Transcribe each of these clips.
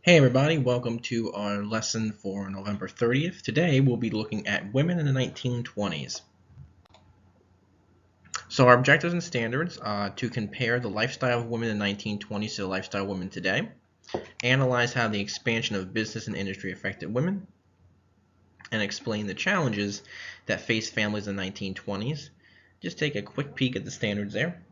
Hey everybody, welcome to our lesson for November 30th. Today we'll be looking at women in the 1920s. So our objectives and standards to compare the lifestyle of women in the 1920s to the lifestyle of women today, analyze how the expansion of business and industry affected women, and explain the challenges that face families in the 1920s. Just take a quick peek at the standards there.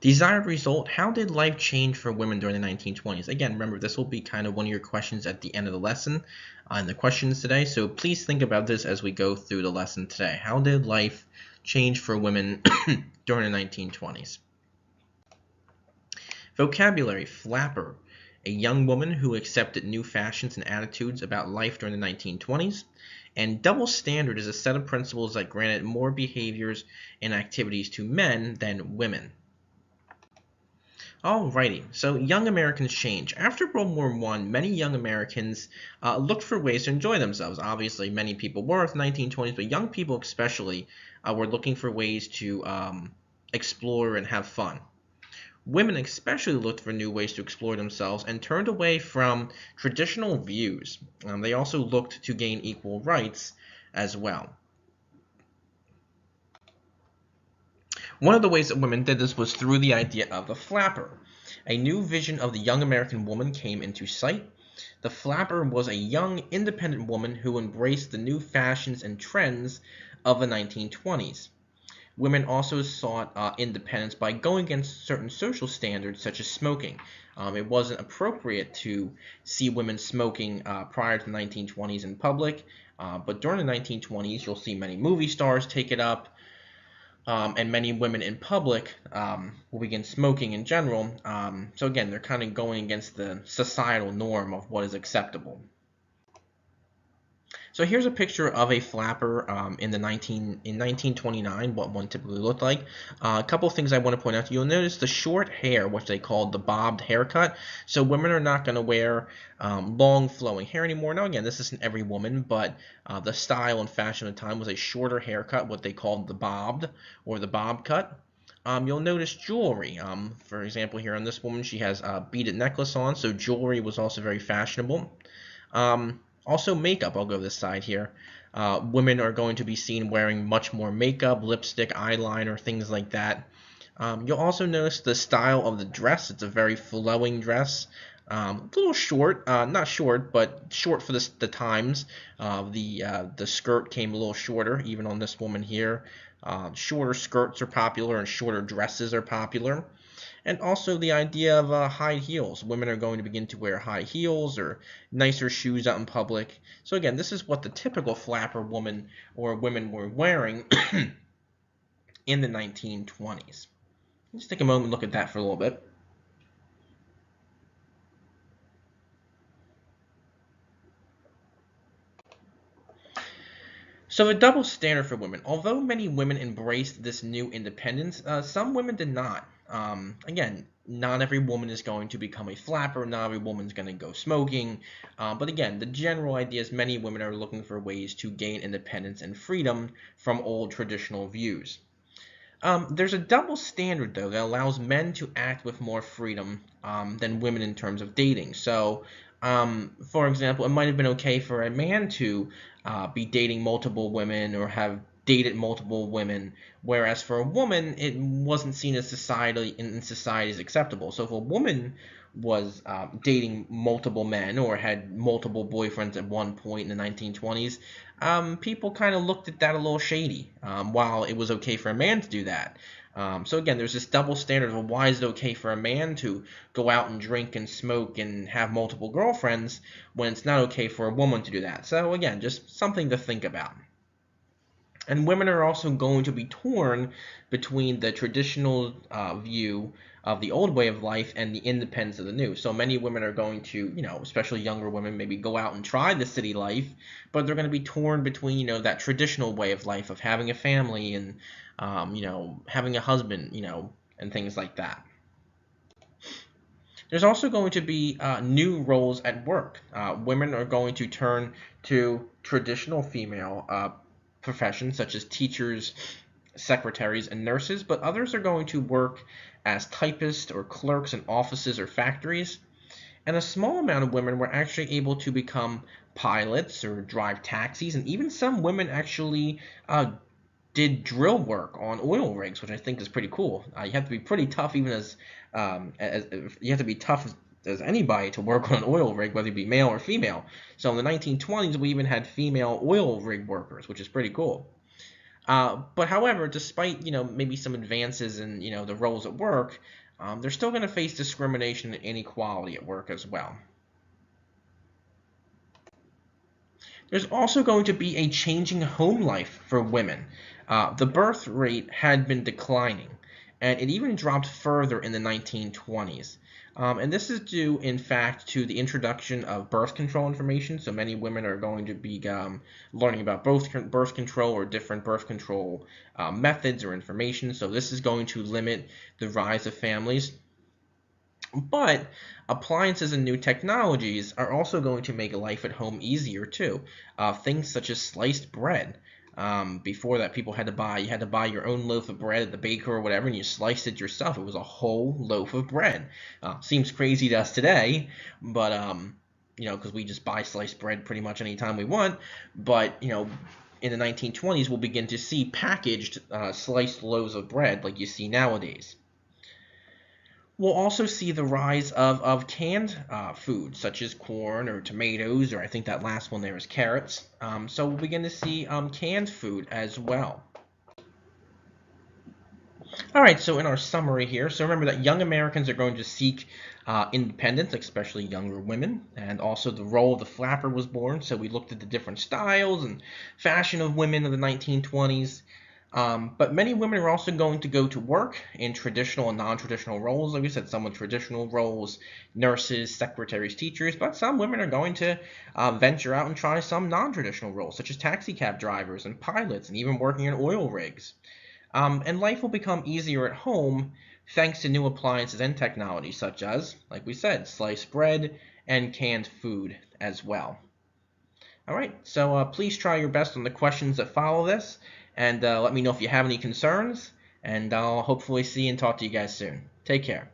Desired result, how did life change for women during the 1920s? Again, remember, this will be kind of one of your questions at the end of the lesson in the questions today, so please think about this as we go through the lesson today. How did life change for women during the 1920s? Vocabulary, flapper, a young woman who accepted new fashions and attitudes about life during the 1920s. And double standard is a set of principles that granted more behaviors and activities to men than women. Alrighty, so young Americans change. After World War I, many young Americans looked for ways to enjoy themselves. Obviously, many people were in the 1920s, but young people especially were looking for ways to explore and have fun. Women especially looked for new ways to explore themselves and turned away from traditional views. They also looked to gain equal rights as well. One of the ways that women did this was through the idea of the flapper. A new vision of the young American woman came into sight. The flapper was a young, independent woman who embraced the new fashions and trends of the 1920s. Women also sought independence by going against certain social standards, such as smoking. It wasn't appropriate to see women smoking prior to the 1920s in public, but during the 1920s, you'll see many movie stars take it up. And many women in public will begin smoking in general. So again, they're kind of going against the societal norm of what is acceptable. So here's a picture of a flapper in 1929, what one typically looked like. A couple of things I want to point out. You'll notice the short hair, which they called the bobbed haircut. So women are not going to wear long flowing hair anymore. Now again, this isn't every woman, but the style and fashion at the time was a shorter haircut, what they called the bobbed or the bob cut. You'll notice jewelry. For example, here on this woman, she has a beaded necklace on, so jewelry was also very fashionable. Also makeup, I'll go this side here. Women are going to be seen wearing much more makeup, lipstick, eyeliner, things like that. You'll also notice the style of the dress. It's a very flowing dress. A little short, not short, but short for the times. The skirt came a little shorter, even on this woman here. Shorter skirts are popular and shorter dresses are popular. And also the idea of high heels. Women are going to begin to wear high heels or nicer shoes out in public. So again, this is what the typical flapper woman or women were wearing in the 1920s. Let's take a moment and look at that for a little bit. So the double standard for women. Although many women embraced this new independence, some women did not. Again, not every woman is going to become a flapper. Not every woman is going to go smoking. But again, the general idea is many women are looking for ways to gain independence and freedom from old traditional views. There's a double standard, though, that allows men to act with more freedom than women in terms of dating. So, for example, it might have been okay for a man to be dating multiple women or have dated multiple women, whereas for a woman, it wasn't seen as in society as acceptable. So if a woman was dating multiple men or had multiple boyfriends at one point in the 1920s, people kind of looked at that a little shady, while it was okay for a man to do that. So again, there's this double standard of why is it okay for a man to go out and drink and smoke and have multiple girlfriends when it's not okay for a woman to do that. So again, just something to think about. And women are also going to be torn between the traditional view of the old way of life and the independence of the new. So many women are going to, especially younger women, maybe go out and try the city life, but they're going to be torn between, that traditional way of life of having a family and, having a husband, and things like that. There's also going to be new roles at work. Women are going to turn to traditional female professions such as teachers, secretaries, and nurses, but others are going to work as typists or clerks in offices or factories. And a small amount of women were actually able to become pilots or drive taxis, and even some women actually did drill work on oil rigs, which I think is pretty cool. You have to be pretty tough, even as you have to be tough as anybody to work on an oil rig, whether you be male or female. So in the 1920s, we even had female oil rig workers, which is pretty cool. But however, despite maybe some advances in the roles at work, they're still going to face discrimination and inequality at work as well. There's also going to be a changing home life for women. The birth rate had been declining, and it even dropped further in the 1920s. And this is due, in fact, to the introduction of birth control information. So many women are going to be learning about both birth control or different birth control methods or information. So this is going to limit the rise of families. But appliances and new technologies are also going to make life at home easier too. Things such as sliced bread. Before that, you had to buy your own loaf of bread at the baker or whatever, and you sliced it yourself. It was a whole loaf of bread. Seems crazy to us today, but because we just buy sliced bread pretty much anytime we want. But in the 1920s, we'll begin to see packaged sliced loaves of bread like you see nowadays. We'll also see the rise of canned food, such as corn or tomatoes, or I think that last one there is carrots. So we'll begin to see canned food as well. All right, so in our summary here, so remember that young Americans are going to seek independence, especially younger women, and also the role of the flapper was born. So we looked at the different styles and fashion of women of the 1920s. But many women are also going to go to work in traditional and non-traditional roles. Like we said, some with traditional roles, nurses, secretaries, teachers, but some women are going to venture out and try some non-traditional roles, such as taxi cab drivers and pilots, and even working in oil rigs. And life will become easier at home thanks to new appliances and technology, such as, like we said, sliced bread and canned food as well. All right, so please try your best on the questions that follow this, and let me know if you have any concerns, and I'll hopefully see and talk to you guys soon. Take care.